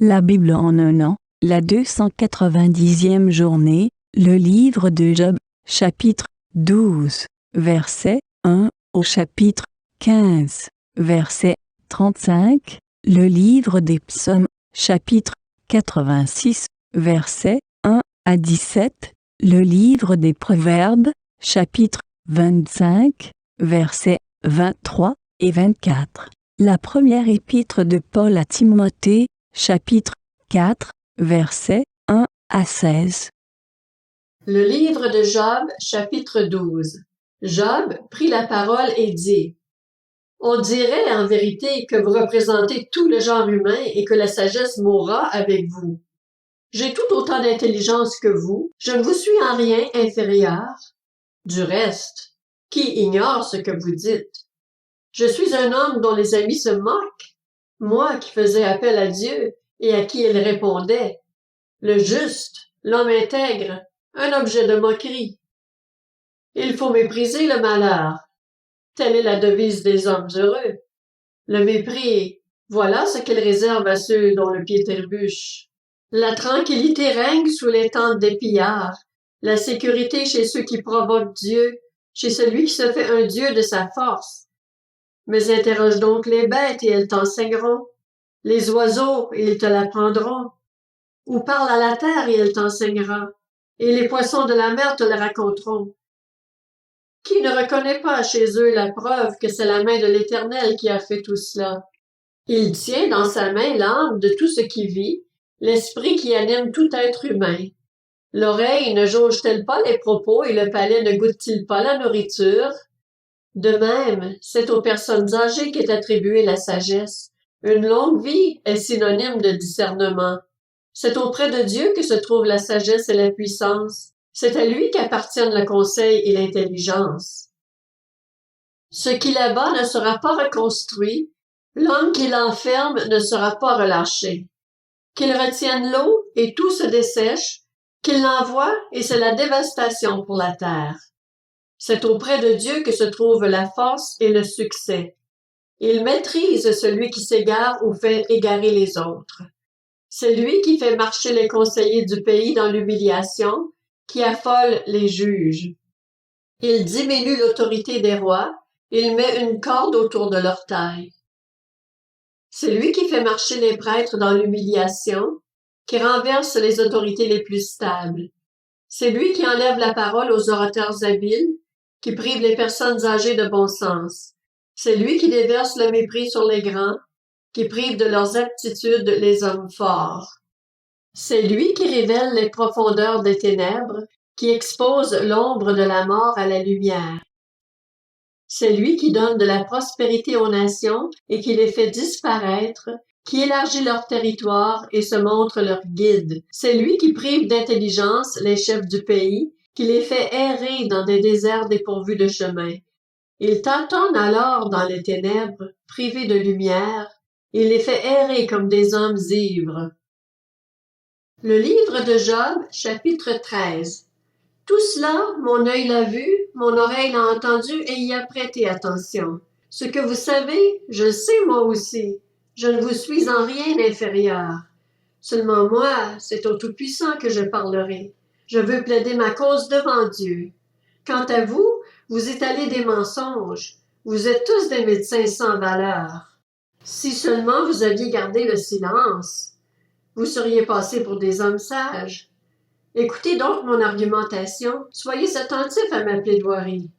La Bible en un an, la 290e journée, le livre de Job, chapitre 12, verset 1 au chapitre 15, verset 35, le livre des psaumes, chapitre 86, verset 1 à 17, le livre des proverbes, chapitre 25, versets 23 et 24. La première épître de Paul à Timothée, chapitre 4, versets 1 à 16. Le livre de Job, chapitre 12. Job prit la parole et dit: On dirait en vérité que vous représentez tout le genre humain et que la sagesse mourra avec vous. J'ai tout autant d'intelligence que vous, je ne vous suis en rien inférieur. Du reste, qui ignore ce que vous dites? Je suis un homme dont les amis se moquent, moi qui faisais appel à Dieu et à qui il répondait. Le juste, l'homme intègre, un objet de moquerie. Il faut mépriser le malheur. Telle est la devise des hommes heureux. Le mépris, voilà ce qu'il réserve à ceux dont le pied trébuche. La tranquillité règne sous les tentes des pillards, la sécurité chez ceux qui provoquent Dieu, chez celui qui se fait un Dieu de sa force. Mais interroge donc les bêtes et elles t'enseigneront, les oiseaux et ils te l'apprendront, ou parle à la terre et elle t'enseignera, et les poissons de la mer te le raconteront. Qui ne reconnaît pas chez eux la preuve que c'est la main de l'Éternel qui a fait tout cela? Il tient dans sa main l'âme de tout ce qui vit, l'esprit qui anime tout être humain. L'oreille ne jauge-t-elle pas les propos et le palais ne goûte-t-il pas la nourriture? De même, c'est aux personnes âgées qu'est attribuée la sagesse. Une longue vie est synonyme de discernement. C'est auprès de Dieu que se trouvent la sagesse et la puissance. C'est à lui qu'appartiennent le conseil et l'intelligence. Ce qui l'abat ne sera pas reconstruit, l'homme qui l'enferme ne sera pas relâché. Qu'il retienne l'eau et tout se dessèche, qu'il l'envoie et c'est la dévastation pour la terre. C'est auprès de Dieu que se trouve la force et le succès. Il maîtrise celui qui s'égare ou fait égarer les autres. C'est lui qui fait marcher les conseillers du pays dans l'humiliation, qui affole les juges. Il diminue l'autorité des rois, il met une corde autour de leur taille. C'est lui qui fait marcher les prêtres dans l'humiliation, qui renverse les autorités les plus stables. C'est lui qui enlève la parole aux orateurs habiles, qui prive les personnes âgées de bon sens. C'est lui qui déverse le mépris sur les grands, qui prive de leurs aptitudes les hommes forts. C'est lui qui révèle les profondeurs des ténèbres, qui expose l'ombre de la mort à la lumière. C'est lui qui donne de la prospérité aux nations et qui les fait disparaître, qui élargit leur territoire et se montre leur guide. C'est lui qui prive d'intelligence les chefs du pays, qui les fait errer dans des déserts dépourvus de chemin. Il tâtonne alors dans les ténèbres, privés de lumière, il les fait errer comme des hommes ivres. Le livre de Job, chapitre 13. Tout cela, mon œil l'a vu, mon oreille l'a entendu et y a prêté attention. Ce que vous savez, je le sais moi aussi. Je ne vous suis en rien inférieur. Seulement moi, c'est au Tout-Puissant que je parlerai. Je veux plaider ma cause devant Dieu. Quant à vous, vous étalez des mensonges. Vous êtes tous des médecins sans valeur. Si seulement vous aviez gardé le silence, vous seriez passés pour des hommes sages. Écoutez donc mon argumentation, soyez attentifs à ma plaidoirie.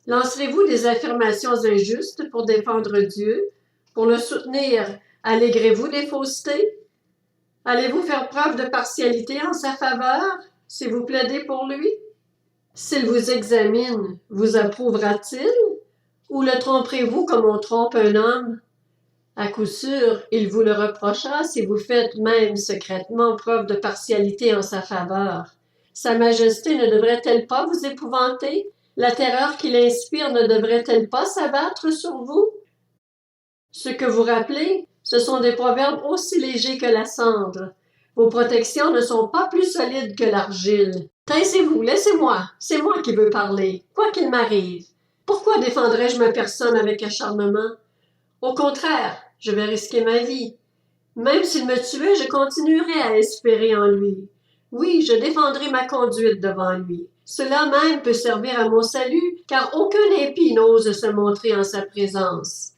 Lancerez-vous des affirmations injustes pour défendre Dieu? Pour le soutenir, allégrez-vous des faussetés? Allez-vous faire preuve de partialité en sa faveur, si vous plaidez pour lui? S'il vous examine, vous approuvera-t-il? Ou le tromperez-vous comme on trompe un homme? À coup sûr, il vous le reprochera si vous faites même secrètement preuve de partialité en sa faveur. Sa majesté ne devrait-elle pas vous épouvanter? La terreur qu'il inspire ne devrait-elle pas s'abattre sur vous? Ce que vous rappelez, ce sont des proverbes aussi légers que la cendre. Vos protections ne sont pas plus solides que l'argile. Taisez-vous, laissez-moi, c'est moi qui veux parler, quoi qu'il m'arrive. Pourquoi défendrais-je ma personne avec acharnement? Au contraire, je vais risquer ma vie. Même s'il me tuait, je continuerais à espérer en lui. Oui, je défendrai ma conduite devant lui. Cela même peut servir à mon salut, car aucun impie n'ose se montrer en sa présence.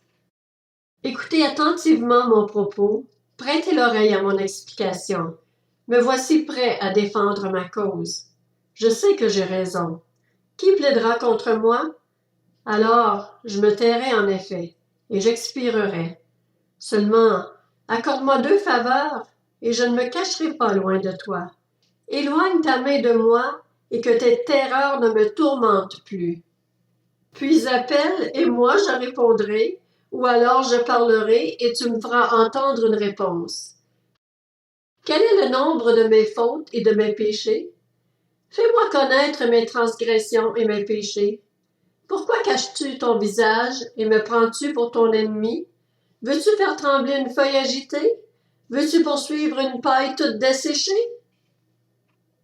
Écoutez attentivement mon propos, prêtez l'oreille à mon explication. Me voici prêt à défendre ma cause. Je sais que j'ai raison. Qui plaidera contre moi? Alors, je me tairai en effet, et j'expirerai. Seulement, accorde-moi 2 faveurs, et je ne me cacherai pas loin de toi. Éloigne ta main de moi, et que tes terreurs ne me tourmentent plus. Puis appelle, et moi je répondrai, ou alors je parlerai, et tu me feras entendre une réponse. Quel est le nombre de mes fautes et de mes péchés? Fais-moi connaître mes transgressions et mes péchés. Pourquoi caches-tu ton visage et me prends-tu pour ton ennemi? Veux-tu faire trembler une feuille agitée? Veux-tu poursuivre une paille toute desséchée?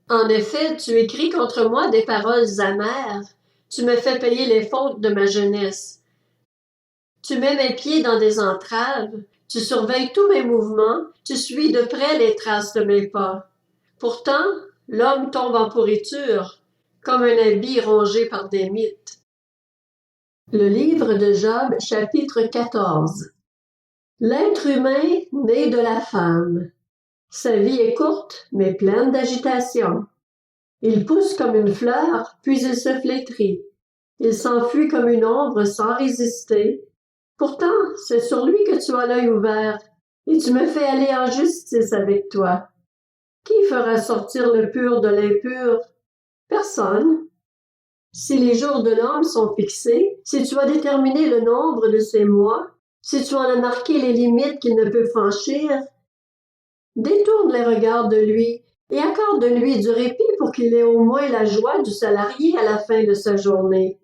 En effet, tu écris contre moi des paroles amères. Tu me fais payer les fautes de ma jeunesse. Tu mets mes pieds dans des entraves. Tu surveilles tous mes mouvements. Tu suis de près les traces de mes pas. Pourtant, l'homme tombe en pourriture, comme un habit rongé par des mites. Le livre de Job, chapitre 14. L'être humain né de la femme. Sa vie est courte, mais pleine d'agitation. Il pousse comme une fleur, puis il se flétrit. Il s'enfuit comme une ombre sans résister. Pourtant, c'est sur lui que tu as l'œil ouvert, et tu me fais aller en justice avec toi. Qui fera sortir le pur de l'impur? Personne. Si les jours de l'homme sont fixés, si tu as déterminé le nombre de ses mois, si tu en as marqué les limites qu'il ne peut franchir, détourne les regards de lui et accorde-lui du répit pour qu'il ait au moins la joie du salarié à la fin de sa journée.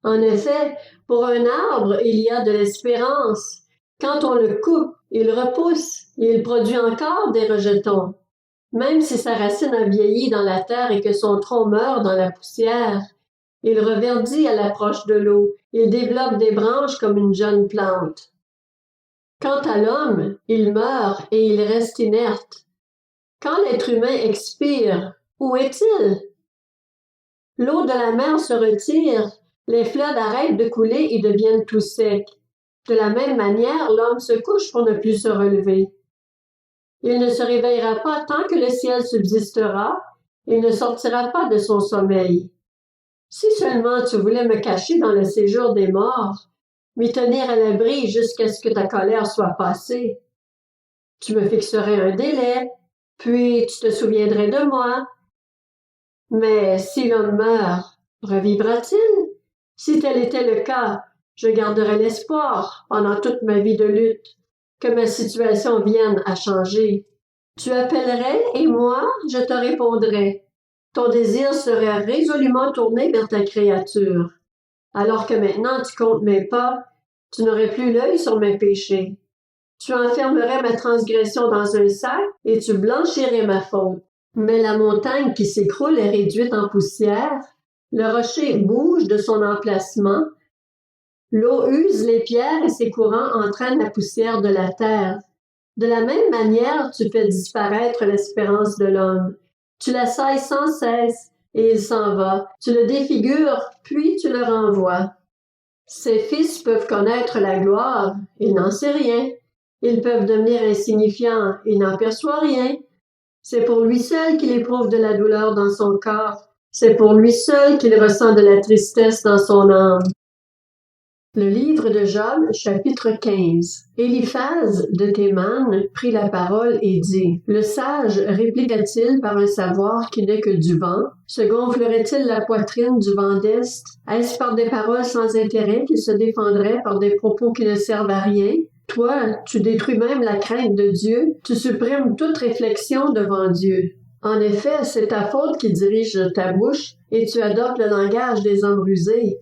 En effet, pour un arbre, il y a de l'espérance. Quand on le coupe, il repousse et il produit encore des rejetons. Même si sa racine a vieilli dans la terre et que son tronc meurt dans la poussière, il reverdit à l'approche de l'eau, il développe des branches comme une jeune plante. Quant à l'homme, il meurt et il reste inerte. Quand l'être humain expire, où est-il? L'eau de la mer se retire, les fleuves arrêtent de couler et deviennent tout secs. De la même manière, l'homme se couche pour ne plus se relever. Il ne se réveillera pas tant que le ciel subsistera, il ne sortira pas de son sommeil. Si seulement tu voulais me cacher dans le séjour des morts, m'y tenir à l'abri jusqu'à ce que ta colère soit passée. Tu me fixerais un délai, puis tu te souviendrais de moi. Mais si l'homme meurt, revivra-t-il? Si tel était le cas, je garderais l'espoir, pendant toute ma vie de lutte, que ma situation vienne à changer. Tu appellerais et moi, je te répondrais. Ton désir serait résolument tourné vers ta créature. Alors que maintenant tu comptes mes pas, tu n'aurais plus l'œil sur mes péchés. Tu enfermerais ma transgression dans un sac et tu blanchirais ma faute. Mais la montagne qui s'écroule est réduite en poussière, le rocher bouge de son emplacement, l'eau use les pierres et ses courants entraînent la poussière de la terre. De la même manière, tu fais disparaître l'espérance de l'homme. Tu l'assailles sans cesse, et il s'en va. Tu le défigures, puis tu le renvoies. Ses fils peuvent connaître la gloire, il n'en sait rien. Ils peuvent devenir insignifiants, il n'en perçoit rien. C'est pour lui seul qu'il éprouve de la douleur dans son corps. C'est pour lui seul qu'il ressent de la tristesse dans son âme. Le livre de Job, chapitre 15. Éliphaz de Théman prit la parole et dit: Le sage répliqua-t-il par un savoir qui n'est que du vent? Se gonflerait-il la poitrine du vent d'Est? Est-ce par des paroles sans intérêt qu'il se défendrait par des propos qui ne servent à rien? Toi, tu détruis même la crainte de Dieu, tu supprimes toute réflexion devant Dieu. En effet, c'est ta faute qui dirige ta bouche, et tu adoptes le langage des hommes rusés.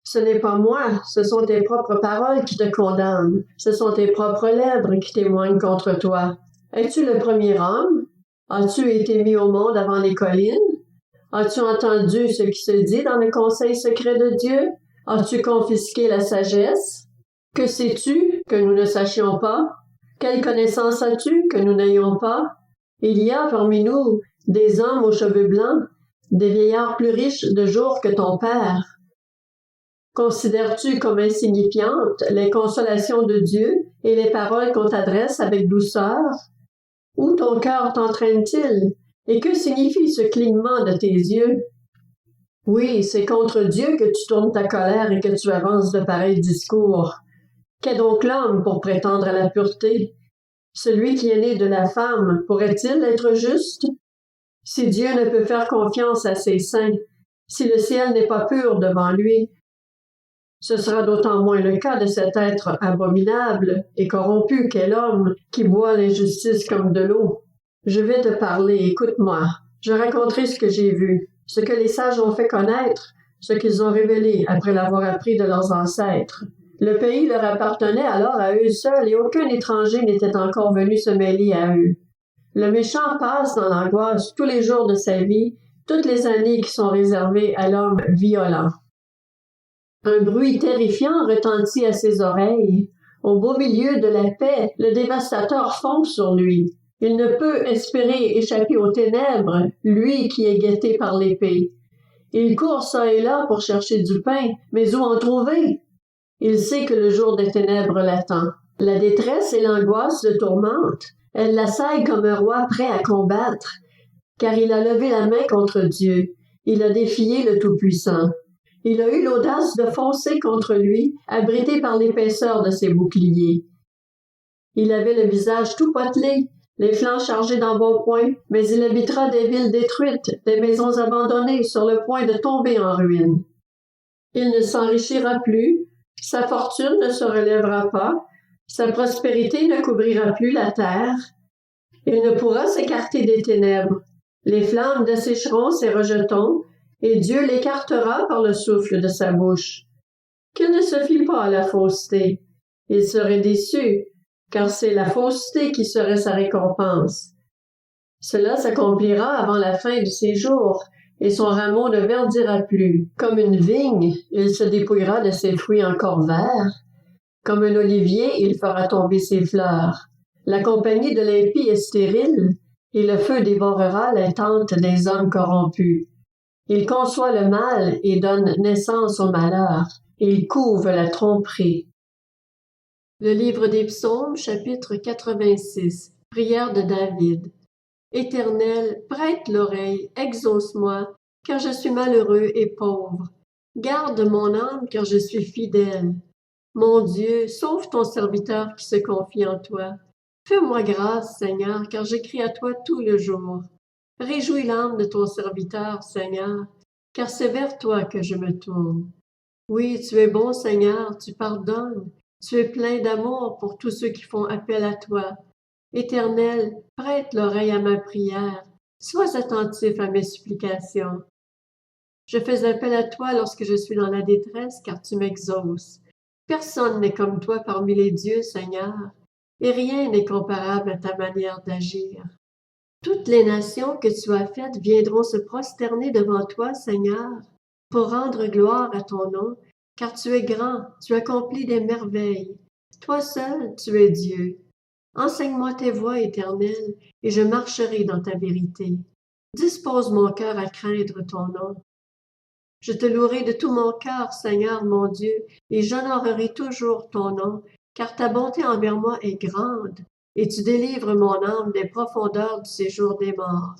Ce n'est pas moi, ce sont tes propres paroles qui te condamnent. Ce sont tes propres lèvres qui témoignent contre toi. Es-tu le premier homme? As-tu été mis au monde avant les collines? As-tu entendu ce qui se dit dans le conseil secret de Dieu? As-tu confisqué la sagesse? Que sais-tu que nous ne sachions pas? Quelle connaissance as-tu que nous n'ayons pas? Il y a parmi nous des hommes aux cheveux blancs, des vieillards plus riches de jours que ton père. Considères-tu comme insignifiantes les consolations de Dieu et les paroles qu'on t'adresse avec douceur? Où ton cœur t'entraîne-t-il? Et que signifie ce clignement de tes yeux? Oui, c'est contre Dieu que tu tournes ta colère et que tu avances de pareils discours. Qu'est donc l'homme pour prétendre à la pureté? Celui qui est né de la femme pourrait-il être juste? Si Dieu ne peut faire confiance à ses saints, si le ciel n'est pas pur devant lui, ce sera d'autant moins le cas de cet être abominable et corrompu qu'est l'homme qui boit l'injustice comme de l'eau. Je vais te parler, écoute-moi. Je raconterai ce que j'ai vu, ce que les sages ont fait connaître, ce qu'ils ont révélé après l'avoir appris de leurs ancêtres. Le pays leur appartenait alors à eux seuls et aucun étranger n'était encore venu se mêler à eux. Le méchant passe dans l'angoisse tous les jours de sa vie, toutes les années qui sont réservées à l'homme violent. Un bruit terrifiant retentit à ses oreilles. Au beau milieu de la paix, le dévastateur fonce sur lui. Il ne peut espérer échapper aux ténèbres, lui qui est guetté par l'épée. Il court çà et là pour chercher du pain, mais où en trouver? Il sait que le jour des ténèbres l'attend. La détresse et l'angoisse le tourmentent. Elle l'assaille comme un roi prêt à combattre, car il a levé la main contre Dieu. Il a défié le Tout-Puissant. Il a eu l'audace de foncer contre lui, abrité par l'épaisseur de ses boucliers. Il avait le visage tout potelé, les flancs chargés d'embonpoint, mais il habitera des villes détruites, des maisons abandonnées sur le point de tomber en ruine. Il ne s'enrichira plus, sa fortune ne se relèvera pas, sa prospérité ne couvrira plus la terre. Il ne pourra s'écarter des ténèbres. Les flammes dessécheront ses rejetons, et Dieu l'écartera par le souffle de sa bouche. Qu'il ne se fie pas à la fausseté. Il serait déçu, car c'est la fausseté qui serait sa récompense. Cela s'accomplira avant la fin de ses jours, et son rameau ne verdira plus. Comme une vigne, il se dépouillera de ses fruits encore verts. Comme un olivier, il fera tomber ses fleurs. La compagnie de l'impie est stérile, et le feu dévorera les tentes des hommes corrompus. Il conçoit le mal et donne naissance au malheur. Il couve la tromperie. Le livre des Psaumes, chapitre 86. Prière de David. Éternel, prête l'oreille, exauce-moi, car je suis malheureux et pauvre. Garde mon âme, car je suis fidèle. Mon Dieu, sauve ton serviteur qui se confie en toi. Fais-moi grâce, Seigneur, car j'écris à toi tout le jour. Réjouis l'âme de ton serviteur, Seigneur, car c'est vers toi que je me tourne. Oui, tu es bon, Seigneur, tu pardonnes, tu es plein d'amour pour tous ceux qui font appel à toi. Éternel, prête l'oreille à ma prière, sois attentif à mes supplications. Je fais appel à toi lorsque je suis dans la détresse, car tu m'exauces. Personne n'est comme toi parmi les dieux, Seigneur, et rien n'est comparable à ta manière d'agir. Toutes les nations que tu as faites viendront se prosterner devant toi, Seigneur, pour rendre gloire à ton nom, car tu es grand, tu accomplis des merveilles. Toi seul, tu es Dieu. Enseigne-moi tes voies éternelles, et je marcherai dans ta vérité. Dispose mon cœur à craindre ton nom. Je te louerai de tout mon cœur, Seigneur mon Dieu, et j'honorerai toujours ton nom, car ta bonté envers moi est grande, et tu délivres mon âme des profondeurs du séjour des morts.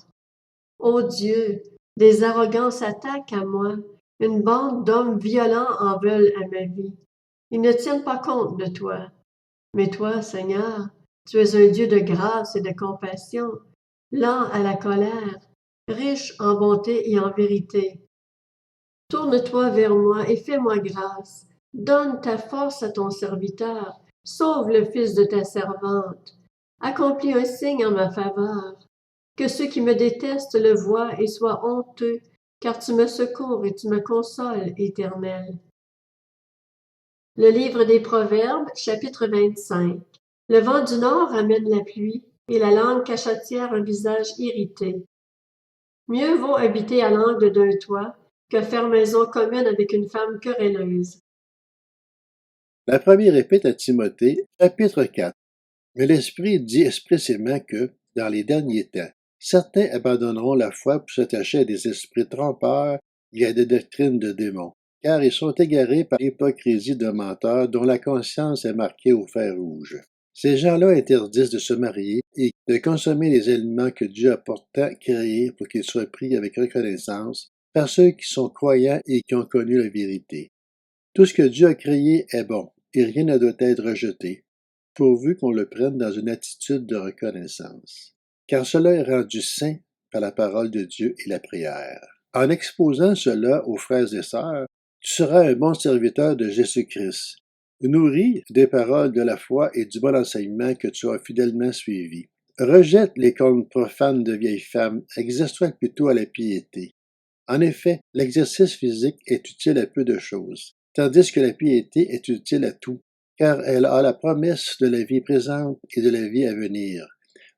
Ô Dieu, des arrogants s'attaquent à moi, une bande d'hommes violents en veulent à ma vie. Ils ne tiennent pas compte de toi. Mais toi, Seigneur, tu es un Dieu de grâce et de compassion, lent à la colère, riche en bonté et en vérité. Tourne-toi vers moi et fais-moi grâce. Donne ta force à ton serviteur. Sauve le fils de ta servante. Accomplis un signe en ma faveur. Que ceux qui me détestent le voient et soient honteux, car tu me secours et tu me consoles, Éternel. Le livre des Proverbes, chapitre 25. Le vent du nord amène la pluie, et la langue cachottière un visage irrité. Mieux vaut habiter à l'angle d'un toit que faire maison commune avec une femme querelleuse. La première épître à Timothée, chapitre 4. Mais l'Esprit dit expressément que, dans les derniers temps, certains abandonneront la foi pour s'attacher à des esprits trompeurs et à des doctrines de démons, car ils sont égarés par l'hypocrisie de menteurs dont la conscience est marquée au fer rouge. Ces gens-là interdisent de se marier et de consommer les aliments que Dieu a pourtant créés pour qu'ils soient pris avec reconnaissance par ceux qui sont croyants et qui ont connu la vérité. Tout ce que Dieu a créé est bon, et rien ne doit être rejeté, pourvu qu'on le prenne dans une attitude de reconnaissance. Car cela est rendu saint par la parole de Dieu et la prière. En exposant cela aux frères et sœurs, tu seras un bon serviteur de Jésus-Christ, nourri des paroles de la foi et du bon enseignement que tu as fidèlement suivi. Rejette les contes profanes de vieilles femmes, exerce-toi plutôt à la piété. En effet, l'exercice physique est utile à peu de choses, tandis que la piété est utile à tout, car elle a la promesse de la vie présente et de la vie à venir.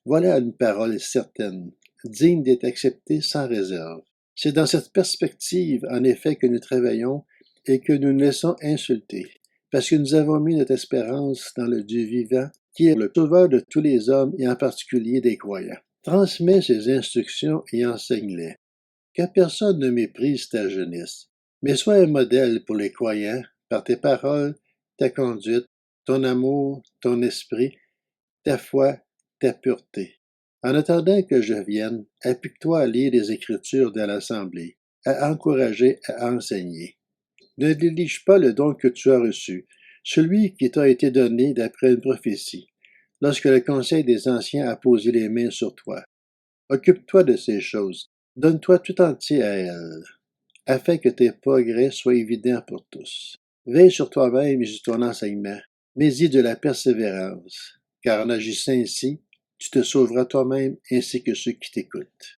Voilà une parole certaine, digne d'être acceptée sans réserve. C'est dans cette perspective, en effet, que nous travaillons et que nous nous laissons insulter, parce que nous avons mis notre espérance dans le Dieu vivant, qui est le sauveur de tous les hommes et en particulier des croyants. Transmets ses instructions et enseigne-les. Que personne ne méprise ta jeunesse, mais sois un modèle pour les croyants par tes paroles, ta conduite, ton amour, ton esprit, ta foi, ta pureté. En attendant que je vienne, applique-toi à lire les Écritures de l'Assemblée, à encourager, à enseigner. Ne néglige pas le don que tu as reçu, celui qui t'a été donné d'après une prophétie, lorsque le conseil des anciens a posé les mains sur toi. Occupe-toi de ces choses, donne-toi tout entier à elles, afin que tes progrès soient évidents pour tous. Veille sur toi-même et sur ton enseignement, mais-y de la persévérance, car en agissant ainsi, tu te sauveras toi-même ainsi que ceux qui t'écoutent.